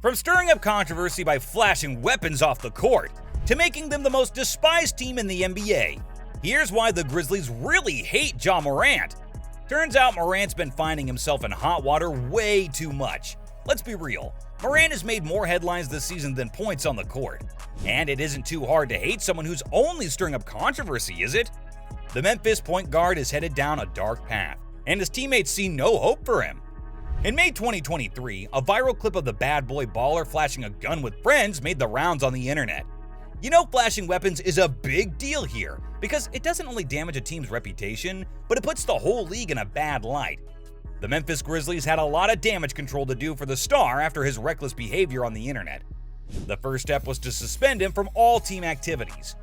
From stirring up controversy by flashing weapons off the court, to making them the most despised team in the NBA, here's why the Grizzlies really hate Ja Morant. Turns out Morant's been finding himself in hot water way too much. Let's be real, Morant has made more headlines this season than points on the court. And it isn't too hard to hate someone who's only stirring up controversy, is it? The Memphis point guard is headed down a dark path, and his teammates see no hope for him. In May 2023, a viral clip of the bad boy baller flashing a gun with friends made the rounds on the internet. You know, flashing weapons is a big deal here because it doesn't only damage a team's reputation, but it puts the whole league in a bad light. The Memphis Grizzlies had a lot of damage control to do for the star after his reckless behavior on the internet. The first step was to suspend him from all team activities.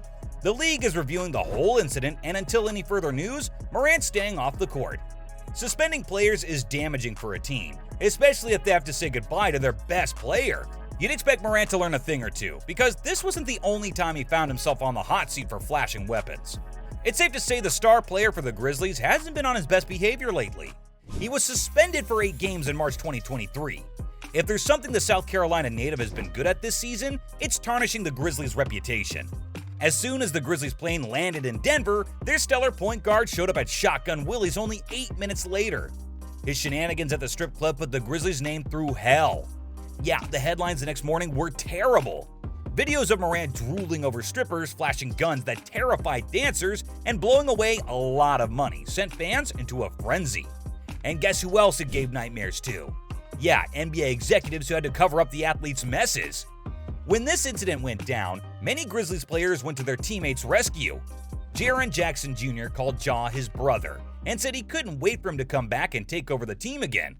The league is reviewing the whole incident, and until any further news, Morant's staying off the court. Suspending players is damaging for a team, especially if they have to say goodbye to their best player. You'd expect Morant to learn a thing or two, because this wasn't the only time he found himself on the hot seat for flashing weapons. It's safe to say the star player for the Grizzlies hasn't been on his best behavior lately. He was suspended for 8 games in March 2023. If there's something the South Carolina native has been good at this season, it's tarnishing the Grizzlies' reputation. As soon as the Grizzlies plane landed in Denver, their stellar point guard showed up at Shotgun Willie's only 8 minutes later. His shenanigans at the strip club put the Grizzlies' name through hell. Yeah, the headlines the next morning were terrible. Videos of Morant drooling over strippers, flashing guns that terrified dancers, and blowing away a lot of money sent fans into a frenzy. And guess who else it gave nightmares to? Yeah, NBA executives who had to cover up the athletes' messes. When this incident went down, many Grizzlies players went to their teammates' rescue. Jaren Jackson Jr. called Ja his brother and said he couldn't wait for him to come back and take over the team again.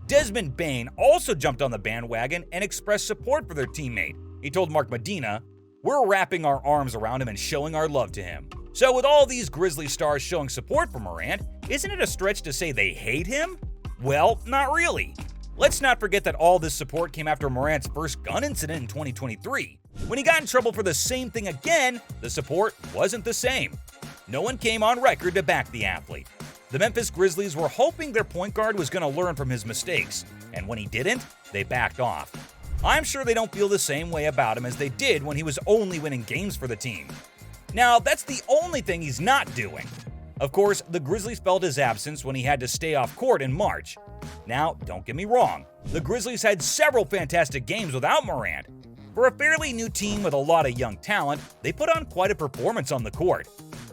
Desmond Bane also jumped on the bandwagon and expressed support for their teammate. He told Mark Medina, "We're wrapping our arms around him and showing our love to him." So with all these Grizzly stars showing support for Morant, isn't it a stretch to say they hate him? Well, not really. Let's not forget that all this support came after Morant's first gun incident in 2023. When he got in trouble for the same thing again, the support wasn't the same. No one came on record to back the athlete. The Memphis Grizzlies were hoping their point guard was going to learn from his mistakes, and when he didn't, they backed off. I'm sure they don't feel the same way about him as they did when he was only winning games for the team. Now, that's the only thing he's not doing. Of course, the Grizzlies felt his absence when he had to stay off court in March. Now, don't get me wrong, the Grizzlies had several fantastic games without Morant. For a fairly new team with a lot of young talent, they put on quite a performance on the court.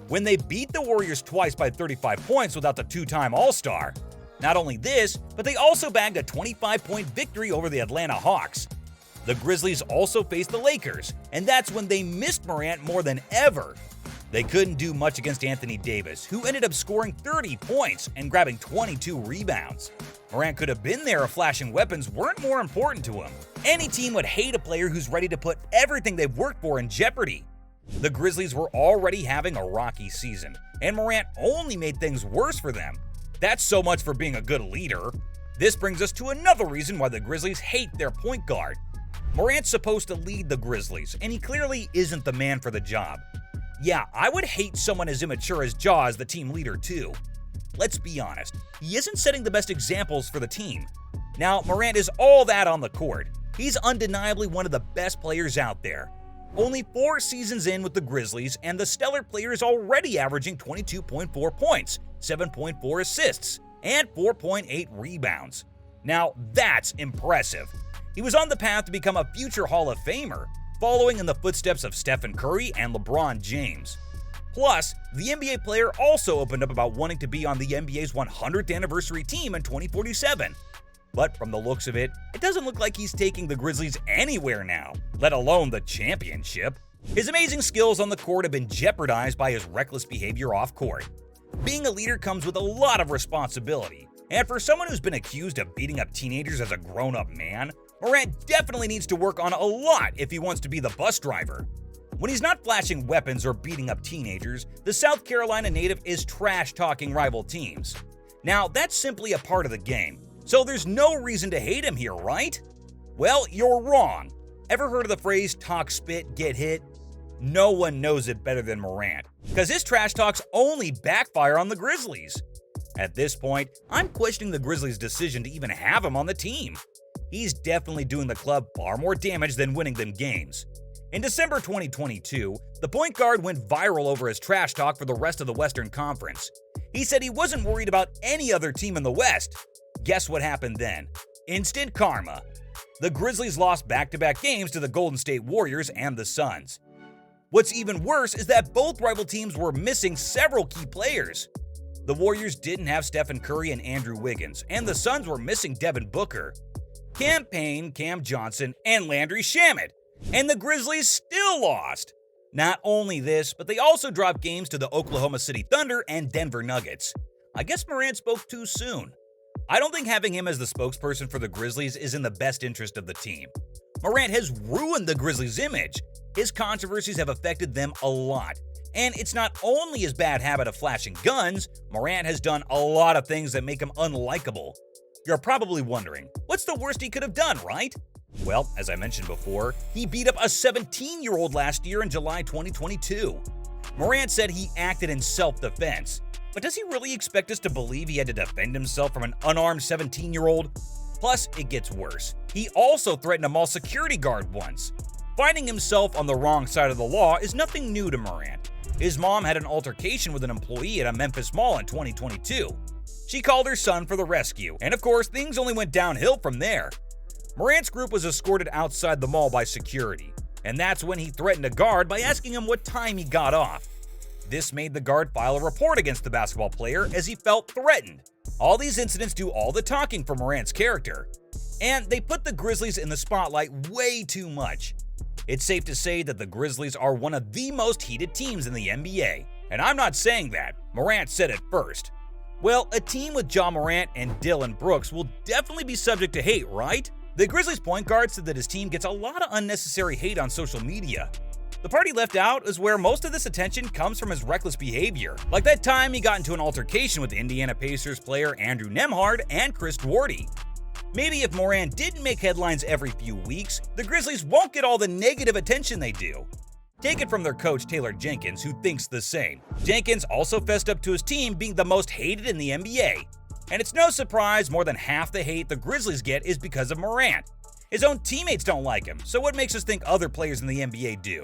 When they beat the Warriors twice by 35 points without the two-time All-Star. Not only this, but they also bagged a 25-point victory over the Atlanta Hawks. The Grizzlies also faced the Lakers, and that's when they missed Morant more than ever. They couldn't do much against Anthony Davis, who ended up scoring 30 points and grabbing 22 rebounds. Morant could have been there if flashing weapons weren't more important to him. Any team would hate a player who's ready to put everything they've worked for in jeopardy. The Grizzlies were already having a rocky season, and Morant only made things worse for them. That's so much for being a good leader. This brings us to another reason why the Grizzlies hate their point guard. Morant's supposed to lead the Grizzlies, and he clearly isn't the man for the job. Yeah, I would hate someone as immature as Ja as the team leader too. Let's be honest, he isn't setting the best examples for the team. Now, Morant is all that on the court. He's undeniably one of the best players out there. Only 4 seasons in with the Grizzlies, and the stellar player is already averaging 22.4 points, 7.4 assists, and 4.8 rebounds. Now, that's impressive. He was on the path to become a future Hall of Famer, following in the footsteps of Stephen Curry and LeBron James. Plus, the NBA player also opened up about wanting to be on the NBA's 100th anniversary team in 2047. But from the looks of it, it doesn't look like he's taking the Grizzlies anywhere now, let alone the championship. His amazing skills on the court have been jeopardized by his reckless behavior off court. Being a leader comes with a lot of responsibility, and for someone who's been accused of beating up teenagers as a grown-up man, Morant definitely needs to work on a lot if he wants to be the bus driver. When he's not flashing weapons or beating up teenagers, the South Carolina native is trash-talking rival teams. Now, that's simply a part of the game, so there's no reason to hate him here, right? Well, you're wrong. Ever heard of the phrase, talk spit, get hit? No one knows it better than Morant, because his trash talks only backfire on the Grizzlies. At this point, I'm questioning the Grizzlies' decision to even have him on the team. he's definitely doing the club far more damage than winning them games. In December 2022, the point guard went viral over his trash talk for the rest of the Western Conference. He said he wasn't worried about any other team in the West. Guess what happened then? Instant karma. The Grizzlies lost back-to-back games to the Golden State Warriors and the Suns. What's even worse is that both rival teams were missing several key players. The Warriors didn't have Stephen Curry and Andrew Wiggins, and the Suns were missing Devin Booker, Cam Payne, Cam Johnson, and Landry Shamet. And the Grizzlies still lost. Not only this, but they also dropped games to the Oklahoma City Thunder and Denver Nuggets. I guess Morant spoke too soon. I don't think having him as the spokesperson for the Grizzlies is in the best interest of the team. Morant has ruined the Grizzlies' image. His controversies have affected them a lot. And it's not only his bad habit of flashing guns, Morant has done a lot of things that make him unlikable. You're probably wondering, what's the worst he could have done, right? Well, as I mentioned before, he beat up a 17-year-old last year in July 2022. Morant said he acted in self-defense. But does he really expect us to believe he had to defend himself from an unarmed 17-year-old? Plus, it gets worse. He also threatened a mall security guard once. Finding himself on the wrong side of the law is nothing new to Morant. His mom had an altercation with an employee at a Memphis mall in 2022. She called her son for the rescue, and of course, things only went downhill from there. Morant's group was escorted outside the mall by security, and that's when he threatened a guard by asking him what time he got off. This made the guard file a report against the basketball player as he felt threatened. All these incidents do all the talking for Morant's character, and they put the Grizzlies in the spotlight way too much. It's safe to say that the Grizzlies are one of the most heated teams in the NBA, and I'm not saying that. Morant said it first. Well, a team with Ja Morant and Dillon Brooks will definitely be subject to hate, right? The Grizzlies point guard said that his team gets a lot of unnecessary hate on social media. The part he left out is where most of this attention comes from his reckless behavior, like that time he got into an altercation with Indiana Pacers player Andrew Nembhard and Chris Duarte. Maybe if Morant didn't make headlines every few weeks, the Grizzlies won't get all the negative attention they do. Take it from their coach Taylor Jenkins, who thinks the same. Jenkins also fessed up to his team being the most hated in the NBA. And it's no surprise more than half the hate the Grizzlies get is because of Morant. His own teammates don't like him, so what makes us think other players in the NBA do?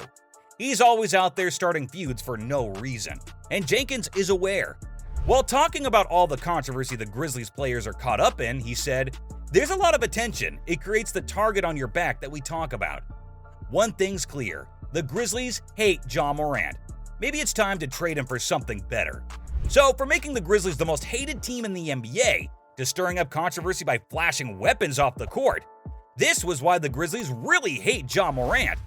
He's always out there starting feuds for no reason. And Jenkins is aware. While talking about all the controversy the Grizzlies players are caught up in, he said, "There's a lot of attention. It creates the target on your back that we talk about. One thing's clear. The Grizzlies hate Ja Morant. Maybe it's time to trade him for something better." So, from making the Grizzlies the most hated team in the NBA, to stirring up controversy by flashing weapons off the court, this was why the Grizzlies really hate Ja Morant.